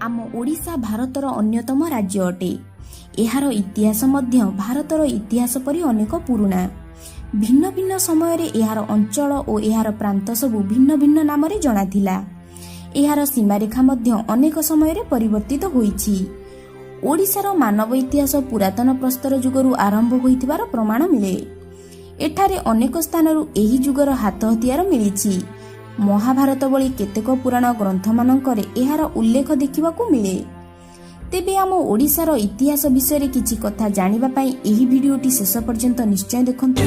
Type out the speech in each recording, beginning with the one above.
आम ओडिशा भारतर अन्यतम राज्य अटे। एहार इतिहास मध्य भारतर इतिहास परि अनेक पुराणा। भिन्न भिन्न समय रे एहार अंचल और एहार प्रांत सबु भिन्न भिन्न नाम रे जଣା थिला। एहार सीमारेखा मध्य अनेक समय रे परिवर्तित होईछि। ओडिशार मानव इतिहास पुरातन प्रस्तर जुगरु आरंभ होइथिबार प्रमाण मिले। एठारे अनेक स्थानरु एही जुगर हाथ हथियार मिलिछि। महाभारत भली केतेक पुराण ग्रंथ मानकरे एहार उल्लेख देखिबाकू मिले। तेबे आम ओडिशार इतिहास विषय रे किछि कथा जानिबा पई एही भिडियोटी शेष पर्यंत निश्चय देखंतु।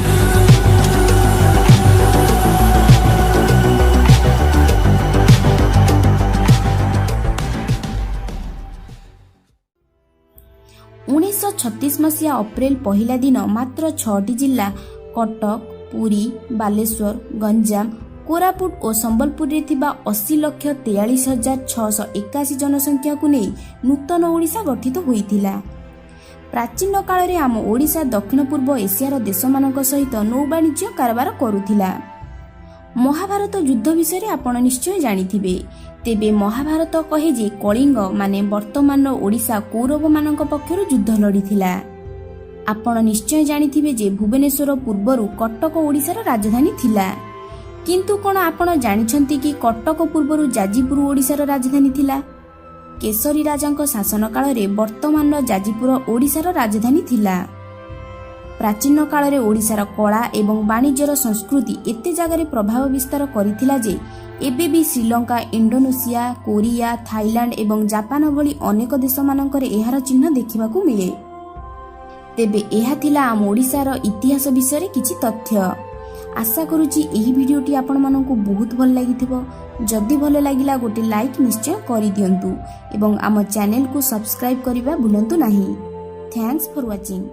1936 मसीहा अप्रैल पहिला दिन मात्र 6टी जिला कटक, पुरी, बालेश्वर, गंजाम, कोरापुट और संबलपुर रे थिबा 80,43,681 जनसंख्या को नहीं नूतन ओडिशा गठित होइथिला। प्राचीन काल रे आम ओडिशा दक्षिण पूर्व एशियार देशमानक सहित नौवाणिज्य कारबार करुथिला। महाभारत युद्ध विषय रे आपण निश्चय जानिथिबे। तेबे महाभारत कहे जे कलिंग माने वर्तमान ओडिशा कौरव मानक पक्षरु युद्ध लड़ीथिला। आपण निश्चय जानिथिबे जे भुवनेश्वर पूर्वरु कटक ओडिशार राजधानी थिला। किंतु कोन आपण जानिछंती कि कटक पूर्वरु जाजीपुर ओडिशार राजधानी थिला। केसरी राजांक शासन काल रे वर्तमान जाजीपुर ओडिशार राजधानी थिला। प्राचीन काल रे ओडिशार कला एवं वाणिज्यर संस्कृति एते जगार प्रभाव विस्तार करिथिला जे एबे भी श्रीलंका, इंडोनेशिया, कोरिया, थाईलैंड एवं जापान भली अनेक देश मानकरे एहार चिन्ह देखिबाकू मिले। तेबे एहा थिला आम ओडिशार इतिहास विषय रे किछि तथ्य। आशा करूची एही वीडियोटी आपण मानकू बहुत भल लागिथिबो। जदि भल लागिला गोटे लाइक निश्चय करि दियंतु एवं आम चैनल को सब्सक्राइब करिबा भूलंतु नाही। Thanks for watching.